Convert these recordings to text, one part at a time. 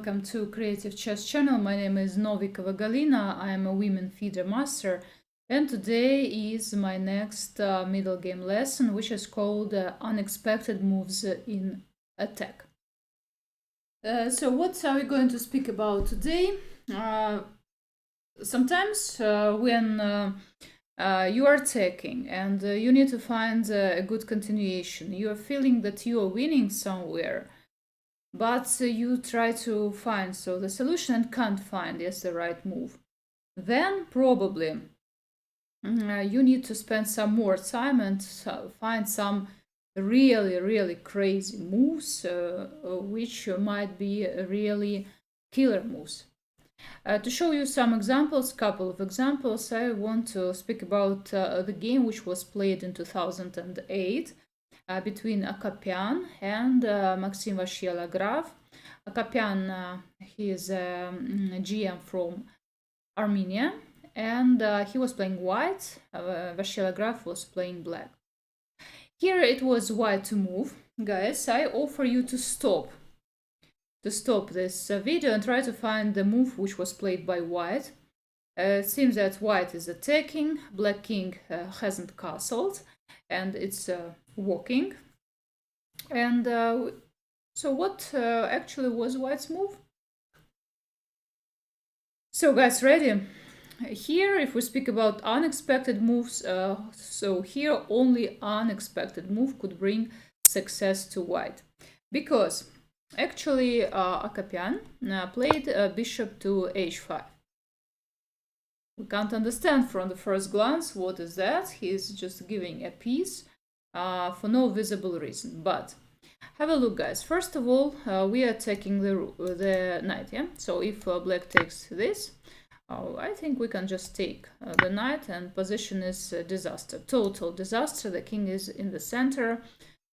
Welcome to Creative Chess Channel. My name is Novikova Galina. I am a women FIDE master, and today is my next middle game lesson, which is called Unexpected Moves in Attack. So what are we going to speak about today? Sometimes when you are attacking and you need to find a good continuation, you are feeling that you are winning somewhere, but you try to find the solution and can't find the right move. Then probably you need to spend some more time and find some really crazy moves, which might be really killer moves. To show you some examples, couple of examples, I want to speak about the game which was played in 2008. Between Akopyan and Maxim Vachier Lagrave. Akopyan, he is a GM from Armenia, and he was playing white. Vachier Lagrave was playing black. Here it was white to move. Guys, I offer you to stop this video and try to find the move which was played by white. It seems that white is attacking, black king hasn't castled, and it's walking. And so what actually was white's move? So guys, ready? Here, if we speak about unexpected moves, so here only unexpected move could bring success to white, because actually Akopyan played bishop to h5. We can't understand from the first glance what is that. He's just giving a piece for no visible reason. But have a look, guys. First of all, we are taking the knight, yeah? So if black takes this, I think we can just take the knight, and position is disaster, total disaster. The king is in the center,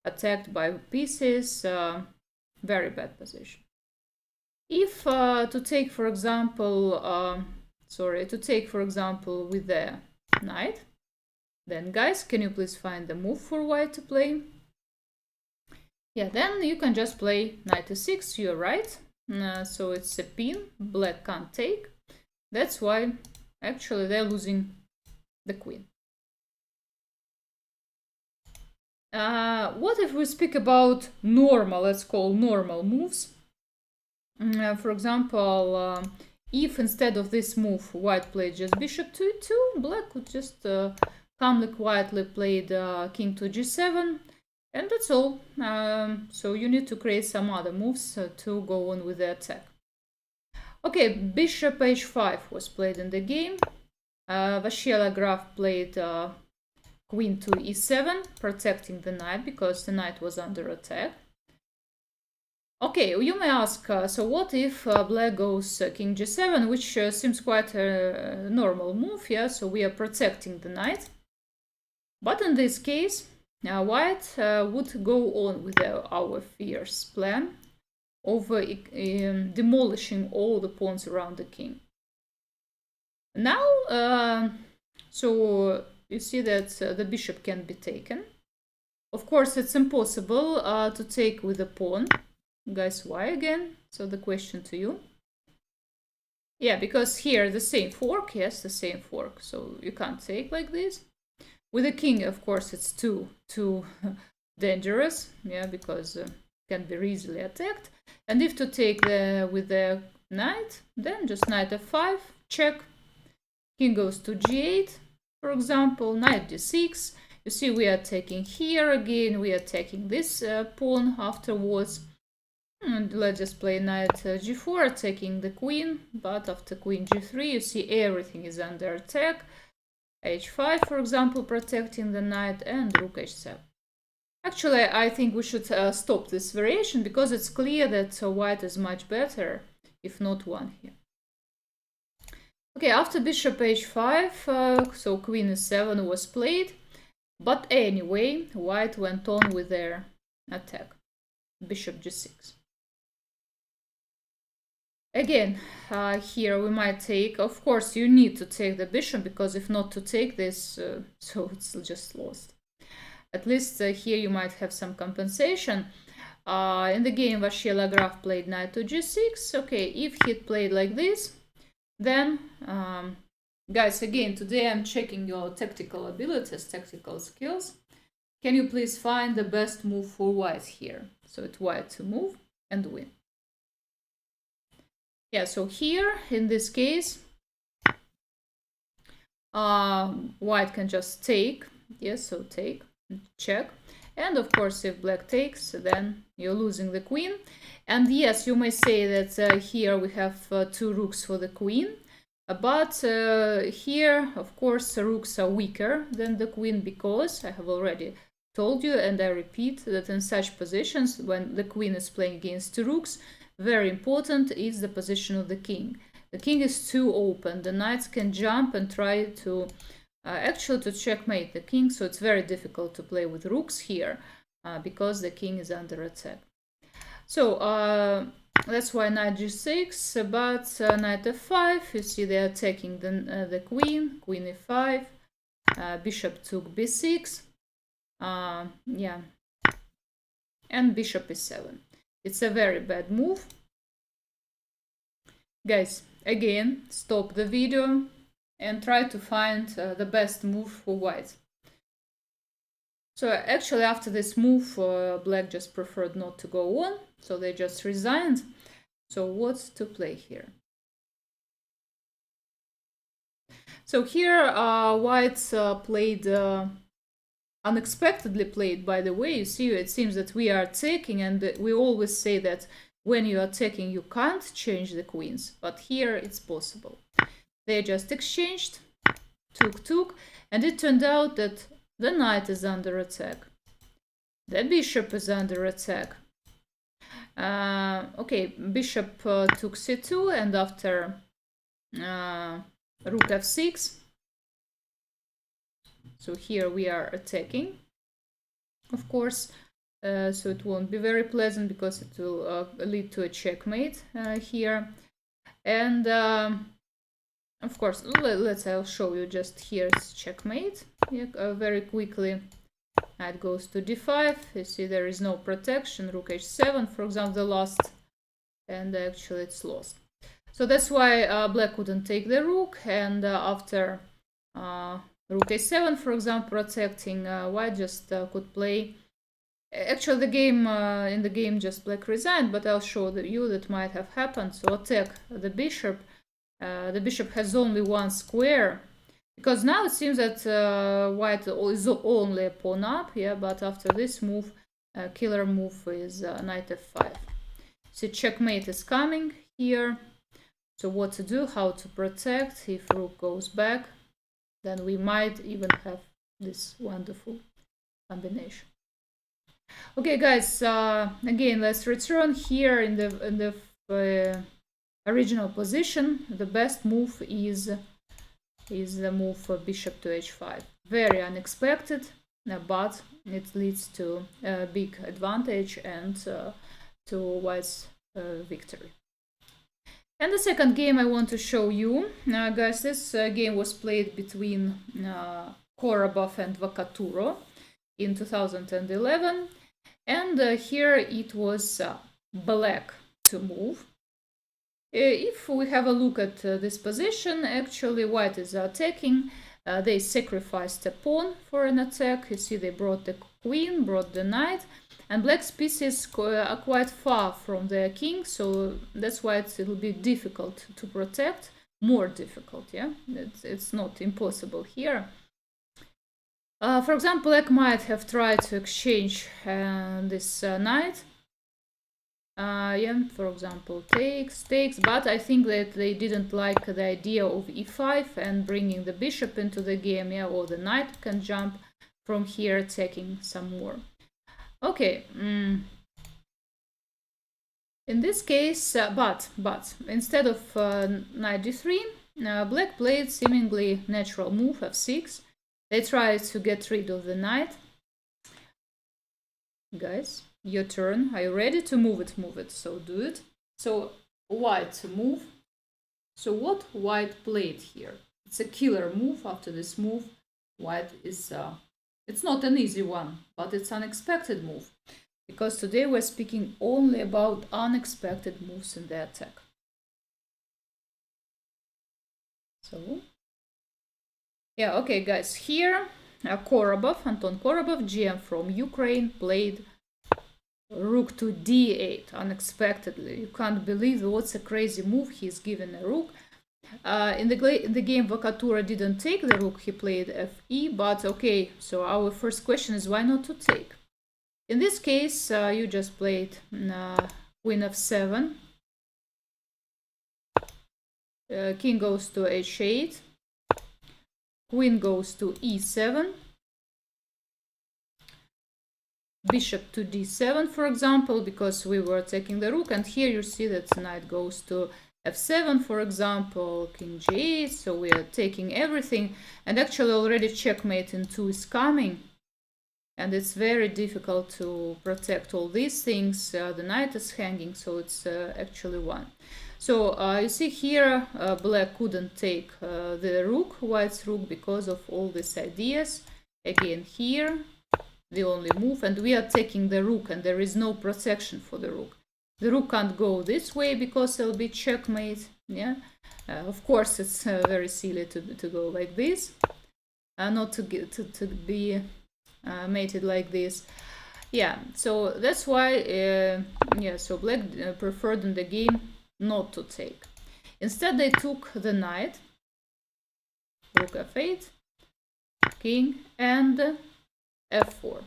attacked by pieces, very bad position. If to take, for example, with the knight, then guys, can you please find the move for white to play? Yeah, then you can just play knight e6, you're right. So it's a pin, black can't take. That's why actually they're losing the queen. What if we speak about normal, let's call normal moves? For example, if instead of this move white played just bishop to e2, black would just calmly, quietly played king to g7, and that's all. So you need to create some other moves to go on with the attack. Okay, bishop h5 was played in the game. Vachier Lagrave played queen to e7, protecting the knight because the knight was under attack. Okay, you may ask, so what if black goes king g7, which seems quite a normal move, yeah? So we are protecting the knight. But in this case, white would go on with our fierce plan of demolishing all the pawns around the king. Now, so you see that the bishop can be taken. Of course, it's impossible to take with a pawn. Guys, why again? So the question to you. Yeah, because here the same fork, yes, the same fork. So you can't take like this. With the king, of course, it's too dangerous, yeah, because can be easily attacked. And if to take with the knight, then just knight f5, check. King goes to g8, for example, knight d6. You see, we are taking here again. We are taking this pawn afterwards. And let's just play knight g4, taking the queen. But after queen g3, you see everything is under attack. h5, for example, protecting the knight, and rook h7. Actually, I think we should stop this variation, because it's clear that white is much better, if not one here. Okay, after bishop h5, so queen e7 was played. But anyway, white went on with their attack. Bishop g6. Again, here we might take, of course, you need to take the bishop, because if not to take this, so it's just lost. At least here you might have some compensation. In the game, Vachier Lagrave played knight to g6. Okay, if he'd played like this, then, guys, again, today I'm checking your tactical abilities, tactical skills. Can you please find the best move for white here? So it's white to move and win. Yeah, so here, in this case, white can just take. Yes, so take, check. And of course, if black takes, then you're losing the queen. And yes, you may say that here we have 2 rooks for the queen. But here, of course, rooks are weaker than the queen, because I have already told you, and I repeat, that in such positions, when the queen is playing against 2 rooks, very important is the position of the king. The king is too open. The knights can jump and try to actually to checkmate the king, so it's very difficult to play with rooks here because the king is under attack. So that's why knight g6, but knight f5, you see they're attacking the queen, queen e5, bishop took b6, yeah, and bishop e7. It's a very bad move. Guys, again, stop the video and try to find the best move for white. So actually after this move, black just preferred not to go on, so they just resigned. So what's to play here? So here white played, unexpectedly played, by the way. You see, it seems that we are attacking, and we always say that when you are attacking you can't change the queens, but here it's possible. They just exchanged, took, and it turned out that the knight is under attack. The bishop is under attack. Okay, bishop took c2, and after rook f6. So here we are attacking, of course. So it won't be very pleasant because it will lead to a checkmate here. And of course, I'll show you just here's checkmate. Yeah, very quickly. Knight goes to d5. You see there is no protection. Rook h7, for example, the last, and actually it's lost. So that's why black couldn't take the rook, and after rook a7, for example, protecting, white just could play. Actually, the game in the game just black resigned, but I'll show you that might have happened. So attack the bishop. The bishop has only one square, because now it seems that white is only a pawn up, yeah. But after this move, killer move is knight f5. See, checkmate is coming here. So what to do? How to protect? If rook goes back, then we might even have this wonderful combination. Okay, guys. Again, let's return here in the original position. The best move is the move for bishop to h5. Very unexpected, but it leads to a big advantage and to white's victory. And the second game I want to show you, guys, this game was played between Korobov and Vocaturo in 2011, and here it was black to move. If we have a look at this position, actually white is attacking. They sacrificed a pawn for an attack. You see, they brought the queen, brought the knight, and black's pieces are quite far from their king, so that's why it'll be difficult to protect. More difficult, yeah? It's not impossible here. For example, black might have tried to exchange this knight. Yeah, for example, takes, but I think that they didn't like the idea of e5 and bringing the bishop into the game, yeah, or the knight can jump from here, attacking some more. Okay, in this case, but instead of knight d3, black played seemingly natural move f6. They tried to get rid of the knight. Guys, your turn. Are you ready to move it? Move it. So do it. So white to move. So what white played here? It's a killer move. After this move, white is it's not an easy one, but it's an unexpected move. because today we're speaking only about unexpected moves in the attack. So, yeah, okay, guys, here Korobov, Anton Korobov, GM from Ukraine, played rook to d8 unexpectedly. You can't believe what's a crazy move. He's given a rook. In the game, Vocaturo didn't take the rook. He played fe, but okay, so our first question is why not to take? In this case, you just played queen f7. King goes to h8. Queen goes to e7. Bishop to d7, for example, because we were taking the rook. And here you see that knight goes to f7, for example, king g8. So we are taking everything. And actually already checkmate in 2 is coming. And it's very difficult to protect all these things. The knight is hanging, so it's actually won. So you see here, black couldn't take the rook, white's rook, because of all these ideas. Again, here, the only move, and we are taking the rook, and there is no protection for the rook. The rook can't go this way because it'll be checkmate. Yeah, of course, it's very silly to go like this, not to be mated like this. Yeah, so that's why yeah, so black preferred in the game not to take. Instead they took the knight, rook f8, king, and f4.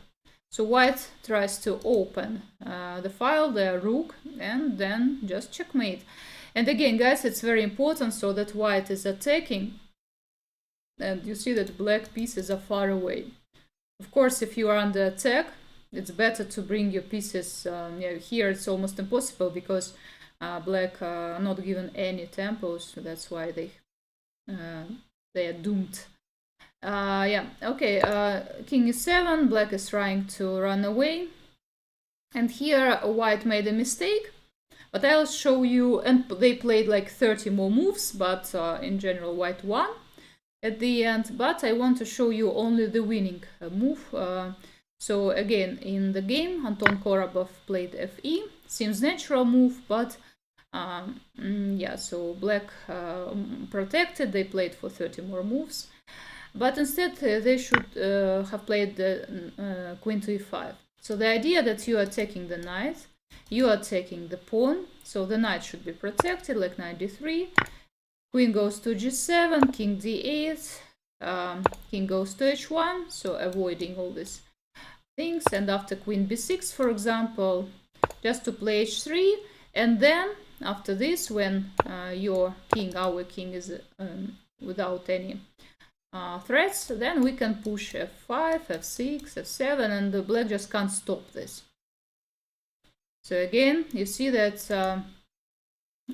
So white tries to open the file, the rook, and then just checkmate. And again, guys, it's very important so that white is attacking, and you see that black pieces are far away. Of course, if you are under attack, it's better to bring your pieces. Yeah, here it's almost impossible because black are not given any tempos, so that's why they are doomed. Yeah, okay, king e7, black is trying to run away. And here white made a mistake, but I'll show you, and they played like 30 more moves, but in general white won at the end. But I want to show you only the winning move. So again, in the game, Anton Korobov played fe. Seems natural move, but yeah, so black protected. They played for 30 more moves. But instead, they should have played the queen to e5. So the idea that you are taking the knight, you are taking the pawn. So the knight should be protected, like knight d3. Queen goes to g7, king d8, king goes to h1, so avoiding all these things. And after queen b6, for example, just to play h3. And then after this, when your king, our king, is without any threats, then we can push f5, f6, f7, and the black just can't stop this. So again, you see that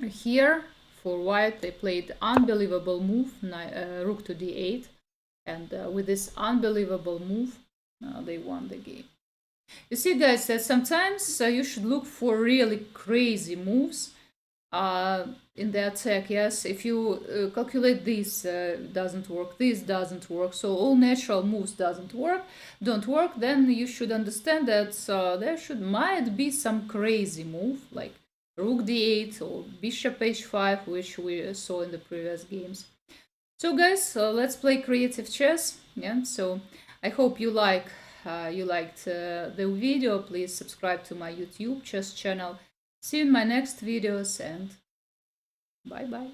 here, for white, they played unbelievable move, rook to d8, and with this unbelievable move, they won the game. You see, guys, that sometimes you should look for really crazy moves in the attack. Yes, if you calculate this doesn't work, this doesn't work, so all natural moves don't work, then you should understand that there might be some crazy move like rook d8 or bishop h5, which we saw in the previous games. So guys, let's play creative chess. Yeah, so I hope you liked the video. Please subscribe to my YouTube chess channel. See you in my next videos, and bye bye.